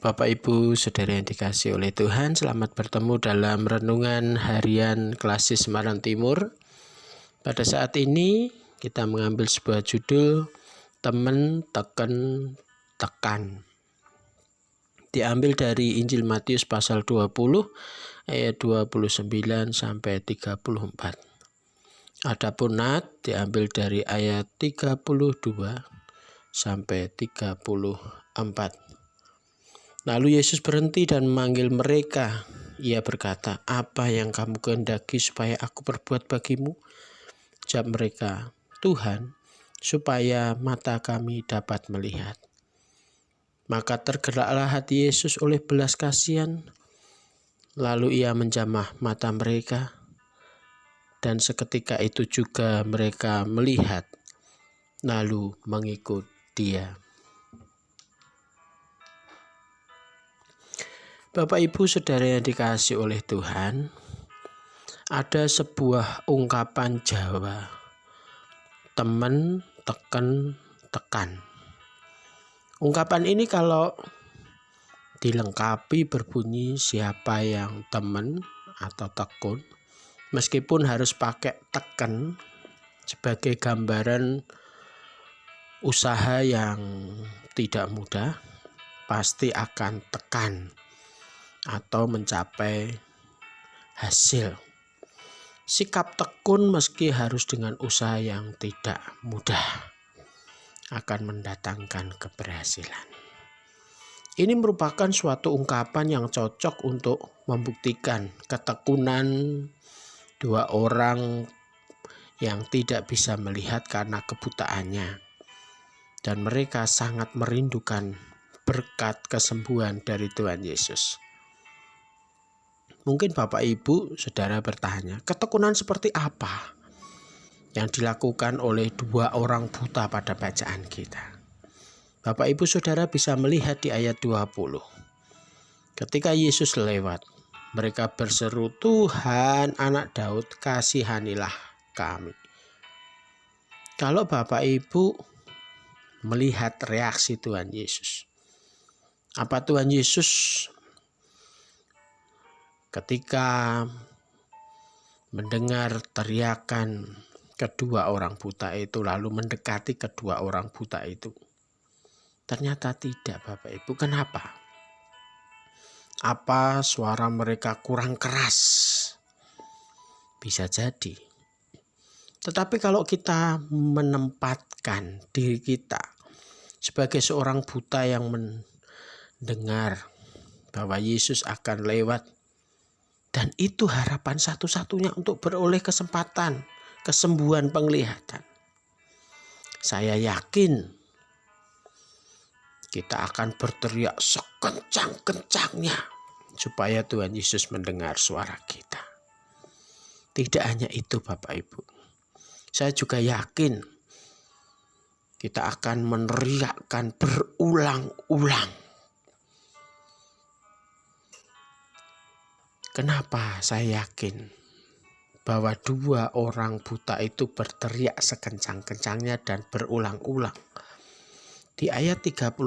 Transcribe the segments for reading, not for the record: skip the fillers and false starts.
Bapak Ibu Saudara yang dikasihi oleh Tuhan, selamat bertemu dalam renungan harian Klasis Semarang Timur. Pada saat ini kita mengambil sebuah judul Temen Teken Tekan. Diambil dari Injil Matius pasal 20 ayat 29 sampai 34. Adapun Nat diambil dari ayat 32 sampai 34. Lalu Yesus berhenti dan memanggil mereka. Ia berkata, "Apa yang kamu kehendaki supaya aku perbuat bagimu?" Jawab mereka, "Tuhan, supaya mata kami dapat melihat." Maka tergeraklah hati Yesus oleh belas kasihan. Lalu ia menjamah mata mereka. Dan seketika itu juga mereka melihat, lalu mengikut Dia. Bapak Ibu Saudara yang dikasihi oleh Tuhan, ada sebuah ungkapan Jawa, temen teken tekan. Ungkapan ini kalau dilengkapi berbunyi siapa yang temen atau tekun, meskipun harus pakai teken sebagai gambaran usaha yang tidak mudah, pasti akan tekan atau mencapai hasil. Sikap tekun meski harus dengan usaha yang tidak mudah akan mendatangkan keberhasilan. Ini merupakan suatu ungkapan yang cocok untuk membuktikan ketekunan dua orang yang tidak bisa melihat karena kebutaannya, dan mereka sangat merindukan berkat kesembuhan dari Tuhan Yesus. Mungkin Bapak Ibu Saudara bertanya, ketekunan seperti apa yang dilakukan oleh dua orang buta pada bacaan kita? Bapak Ibu Saudara bisa melihat di ayat 20. Ketika Yesus lewat, mereka berseru, "Tuhan, Anak Daud, kasihanilah kami." Kalau Bapak Ibu melihat reaksi Tuhan Yesus, apa Tuhan Yesus ketika mendengar teriakan kedua orang buta itu lalu mendekati kedua orang buta itu? Ternyata tidak, Bapak Ibu. Kenapa? Apa suara mereka kurang keras? Bisa jadi. Tetapi kalau kita menempatkan diri kita sebagai seorang buta yang mendengar bahwa Yesus akan lewat, dan itu harapan satu-satunya untuk beroleh kesempatan kesembuhan penglihatan, saya yakin kita akan berteriak sekencang-kencangnya supaya Tuhan Yesus mendengar suara kita. Tidak hanya itu Bapak Ibu, saya juga yakin kita akan meneriakkan berulang-ulang. Kenapa saya yakin bahwa dua orang buta itu berteriak sekencang-kencangnya dan berulang-ulang? Di ayat 31.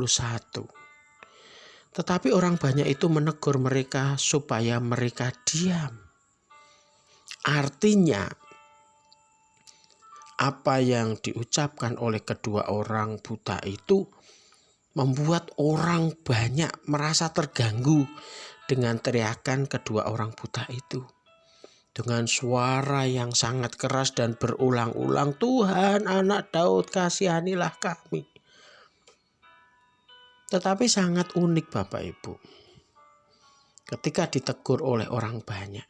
Tetapi orang banyak itu menegur mereka supaya mereka diam. Artinya, apa yang diucapkan oleh kedua orang buta itu membuat orang banyak merasa terganggu dengan teriakan kedua orang buta itu. Dengan suara yang sangat keras dan berulang-ulang, "Tuhan, Anak Daud, kasihanilah kami." Tetapi sangat unik Bapak Ibu, ketika ditegur oleh orang banyak,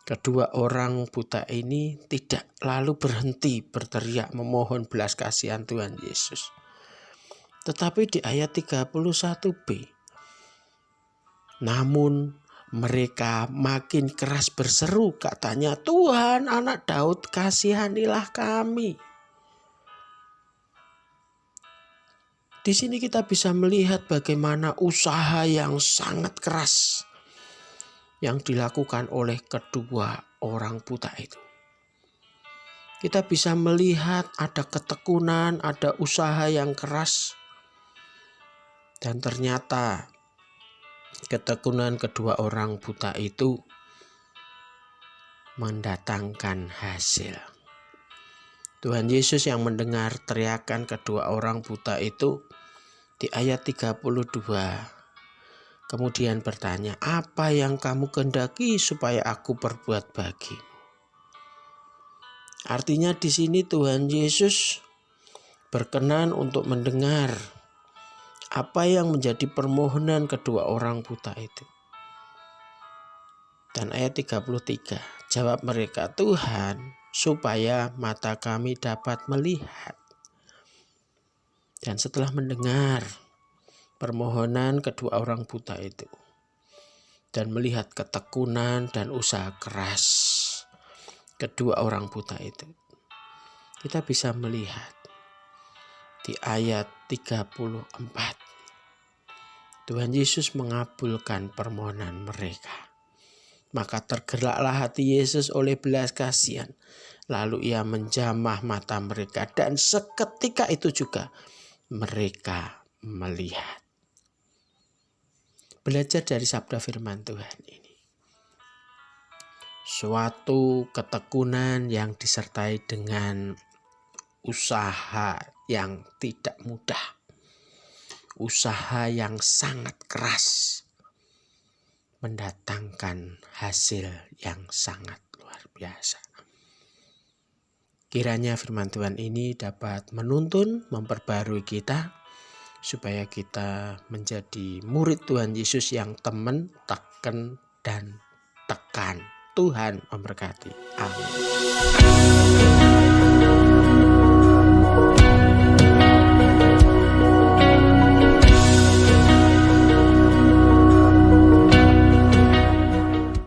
kedua orang buta ini tidak lalu berhenti berteriak memohon belas kasihan Tuhan Yesus. Tetapi di ayat 31b, namun mereka makin keras berseru, katanya, "Tuhan, Anak Daud, kasihanilah kami." Di sini kita bisa melihat bagaimana usaha yang sangat keras yang dilakukan oleh kedua orang buta itu. Kita bisa melihat ada ketekunan, ada usaha yang keras, dan ternyata Ketekunan kedua orang buta itu mendatangkan hasil. Tuhan Yesus yang mendengar teriakan kedua orang buta itu di ayat 32 kemudian bertanya, apa yang kamu kehendaki supaya aku perbuat bagimu? Artinya di sini Tuhan Yesus berkenan untuk mendengar apa yang menjadi permohonan kedua orang buta itu. Dan ayat 33, jawab mereka, Tuhan, supaya mata kami dapat melihat. Dan setelah mendengar permohonan kedua orang buta itu dan melihat ketekunan dan usaha keras kedua orang buta itu, kita bisa melihat di ayat 34 Tuhan Yesus mengabulkan permohonan mereka. Maka tergeraklah hati Yesus oleh belas kasihan, lalu ia menjamah mata mereka dan seketika itu juga mereka melihat. Belajar dari sabda firman Tuhan ini. Suatu ketekunan yang disertai dengan usaha yang tidak mudah. Usaha yang sangat keras mendatangkan hasil yang sangat luar biasa. Kiranya firman Tuhan ini dapat menuntun, memperbarui kita, supaya kita menjadi murid Tuhan Yesus yang teman, teken, dan tekan. Tuhan memberkati. Amin.